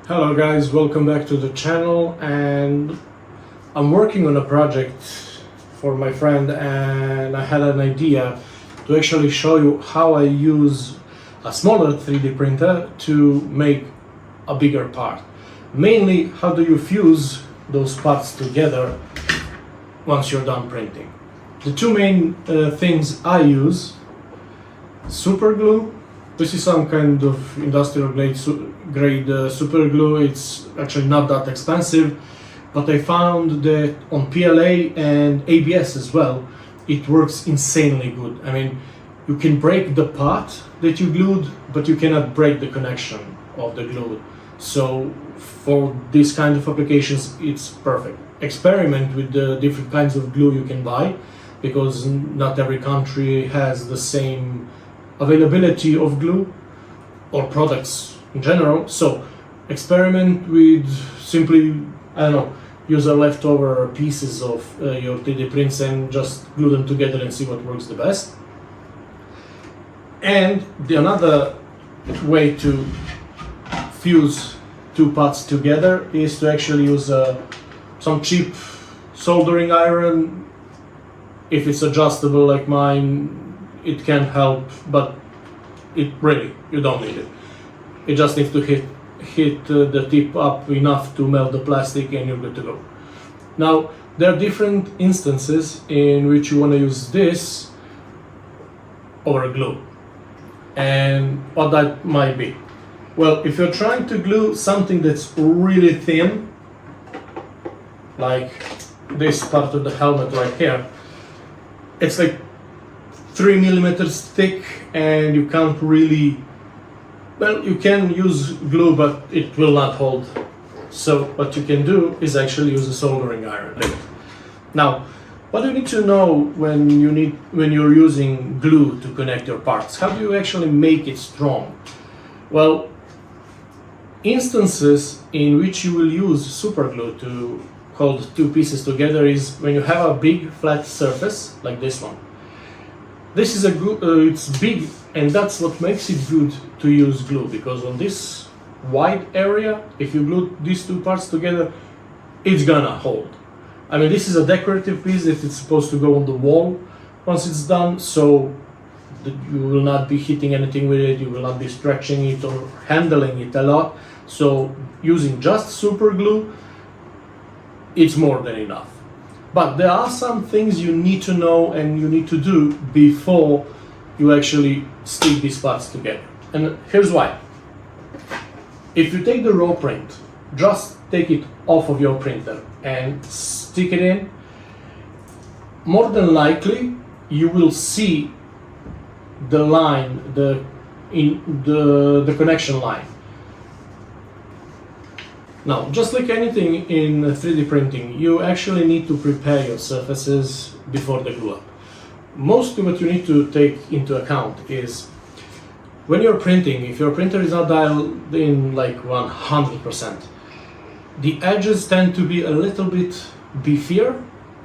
Hello guys, welcome back to the channel, and I'm working on a project for my friend, and I had an idea to actually show you how I use a smaller 3D printer to make a bigger part. Mainly, how do you fuse those parts together once you're done printing. The two main things I use: super glue. This is some kind of industrial grade super glue. It's actually not that expensive, but I found that on PLA and ABS as well, it works insanely good. I mean, you can break the part that you glued, but you cannot break the connection of the glue. So for this kind of applications, it's perfect. Experiment with the different kinds of glue you can buy, because not every country has the same availability of glue or products in general. So experiment with simply, use a leftover pieces of your 3D prints and just glue them together and see what works the best. And another way to fuse two parts together is to actually use some cheap soldering iron. If it's adjustable like mine, it can help, but you don't need it. You just need to hit the tip up enough to melt the plastic and you're good to go. Now, there are different instances in which you want to use this over glue. And what that might be. Well, if you're trying to glue something that's really thin, like this part of the helmet right here, it's like 3 millimeters thick, and you can't really, you can use glue, but it will not hold. So what you can do is actually use a soldering iron. Now, what do you need to know when you're using glue to connect your parts? How do you actually make it strong? Well, instances in which you will use super glue to hold two pieces together is when you have a big flat surface like this one. This is it's big, and that's what makes it good to use glue, because on this wide area, if you glue these two parts together, it's gonna hold. I mean, this is a decorative piece that it's supposed to go on the wall once it's done, so you will not be hitting anything with it, you will not be stretching it or handling it a lot. So using just super glue, it's more than enough. But there are some things you need to know and you need to do before you actually stick these parts together. And here's why. If you take the raw print, just take it off of your printer and stick it in, more than likely you will see the line, the connection line. Now, just like anything in 3D printing, you actually need to prepare your surfaces before they glue up. Mostly what you need to take into account is when you're printing, if your printer is not dialed in like 100%, the edges tend to be a little bit beefier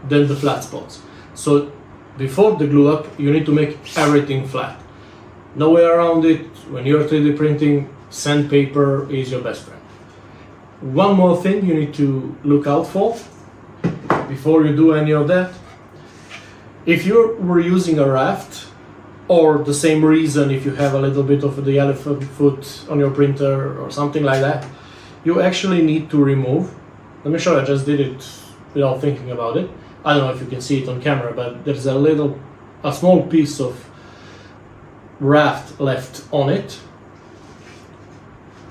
than the flat spots. So before the glue up, you need to make everything flat. No way around it. When you're 3D printing, sandpaper is your best friend. One more thing you need to look out for before you do any of that. If you were using a raft, or the same reason if you have a little bit of the elephant foot on your printer or something like that, you actually need to remove. Let me show you, I just did it without thinking about it. I don't know if you can see it on camera, but there's a small piece of raft left on it.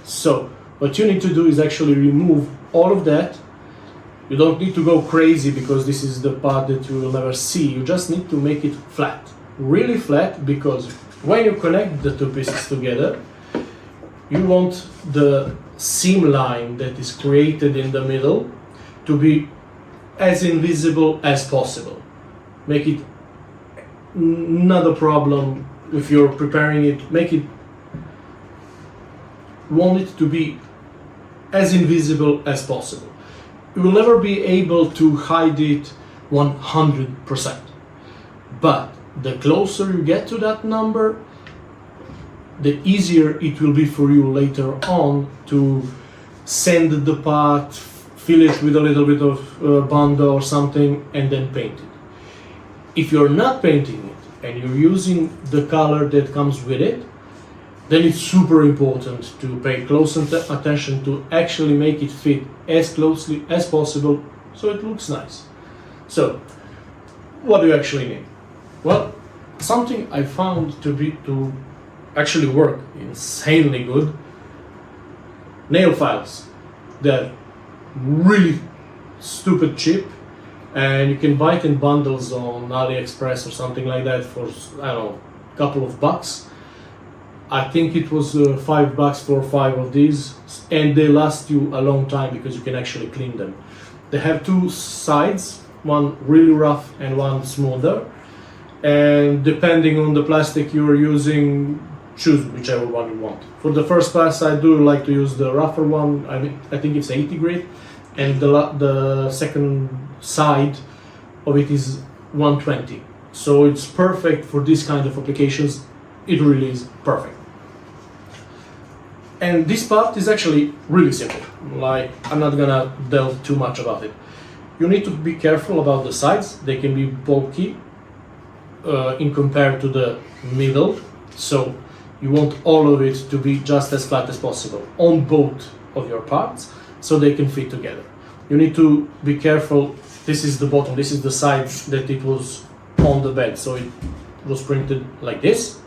So what you need to do is actually remove all of that. You don't need to go crazy, because this is the part that you will never see. You just need to make it flat, really flat, because when you connect the two pieces together, you want the seam line that is created in the middle to be as invisible as possible. Make it not a problem if you're preparing it. Want it to be as invisible as possible. You will never be able to hide it 100%. But the closer you get to that number, the easier it will be for you later on to sand the part, fill it with a little bit of Bondo or something, and then paint it. If you're not painting it and you're using the color that comes with it, then it's super important to pay close attention to actually make it fit as closely as possible so it looks nice. So, what do you actually need? Well, something I found to actually work insanely good: nail files. They're really stupid cheap, and you can buy it in bundles on AliExpress or something like that for, I don't know, a couple of bucks. I think it was $5 for 5 of these, and they last you a long time because you can actually clean them. They have two sides, one really rough and one smoother, and depending on the plastic you're using, choose whichever one you want. For the first pass, I do like to use the rougher one. I think it's 80 grit, and the second side of it is 120. So it's perfect for this kind of applications. It really is perfect. And this part is actually really simple. Like, I'm not gonna delve too much about it. You need to be careful about the sides. They can be bulky in compared to the middle. So you want all of it to be just as flat as possible on both of your parts so they can fit together. You need to be careful. This is the bottom, this is the side that it was on the bed. So it was printed like this.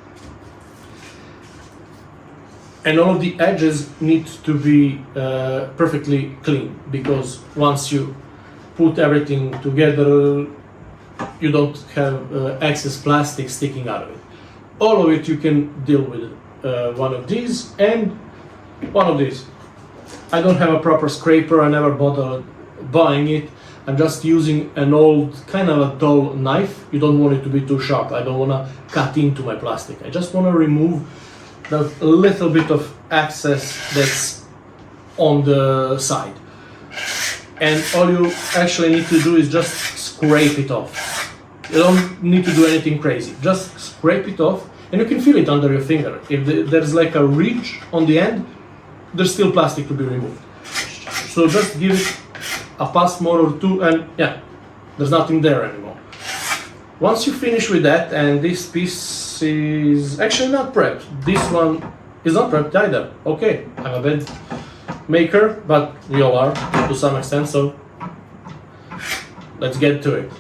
And all of the edges need to be perfectly clean, because once you put everything together, you don't have excess plastic sticking out of it. All of it you can deal with one of these and one of these. I don't have a proper scraper, I never bothered buying it. I'm just using an old, kind of a dull knife. You don't want it to be too sharp. I don't want to cut into my plastic. I just want to remove the little bit of excess that's on the side. And all you actually need to do is just scrape it off. You don't need to do anything crazy. Just scrape it off, and you can feel it under your finger. If there's like a ridge on the end, there's still plastic to be removed. So just give it a pass more or two, and yeah, there's nothing there anymore. Once you finish with that, and this piece is actually not prepped. This one is not prepped either. Okay, I'm a bed maker, but we all are to some extent, so let's get to it.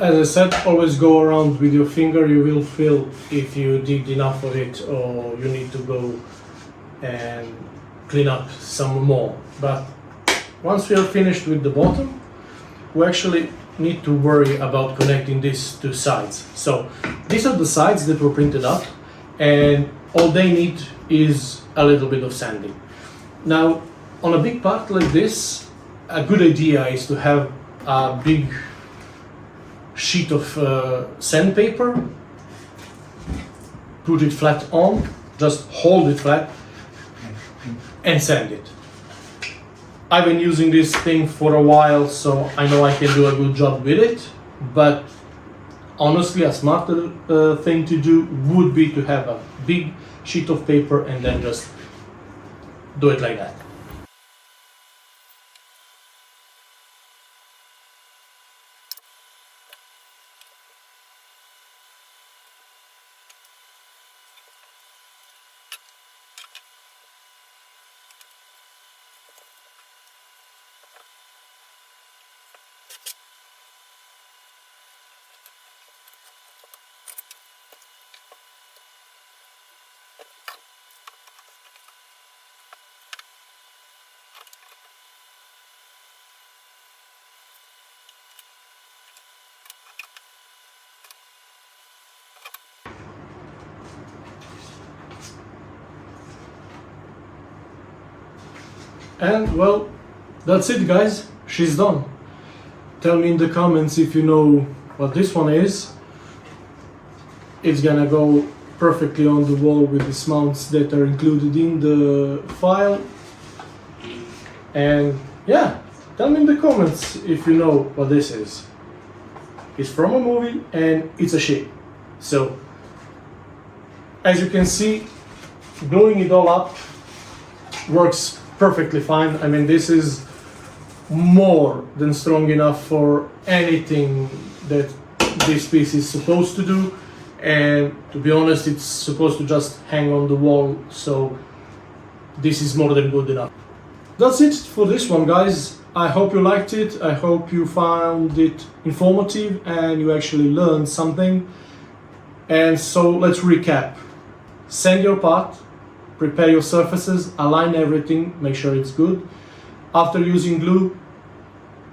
As I said, always go around with your finger. You will feel if you did enough of it or you need to go and clean up some more. But once we are finished with the bottom, we actually need to worry about connecting these two sides. So these are the sides that were printed up, and all they need is a little bit of sanding. Now, on a big part like this, a good idea is to have a big sheet of sandpaper, put it flat on, just hold it flat and sand it. I've been using this thing for a while, so I know I can do a good job with it, but honestly a smarter thing to do would be to have a big sheet of paper and then just do it like that. And well, that's it guys, she's done. Tell me in the comments if you know what this one is. It's gonna go perfectly on the wall with these mounts that are included in the file. And yeah, tell me in the comments if you know what this is. It's from a movie and it's a ship. So, as you can see, gluing it all up works perfectly fine. I mean, this is more than strong enough for anything that this piece is supposed to do. And to be honest, it's supposed to just hang on the wall, so this is more than good enough. That's it for this one, guys. I hope you liked it. I hope you found it informative and you actually learned something. And so let's recap. Sand your part, prepare your surfaces, align everything, make sure it's good. After using glue,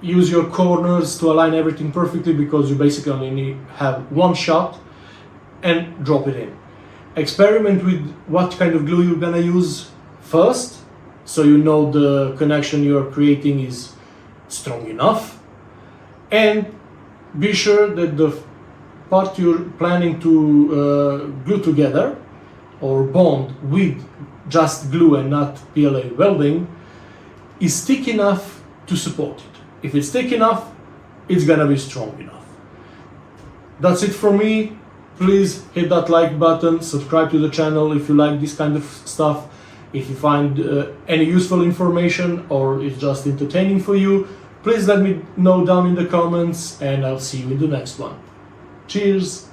use your corners to align everything perfectly, because you basically only have one shot, and drop it in. Experiment with what kind of glue you're gonna use first, so you know the connection you're creating is strong enough. And be sure that the part you're planning to glue together or bond with just glue and not PLA welding is thick enough to support it. If it's thick enough, it's gonna be strong enough. That's it for me. Please hit that like button, subscribe to the channel if you like this kind of stuff. If you find any useful information or it's just entertaining for you, please let me know down in the comments, and I'll see you in the next one. Cheers!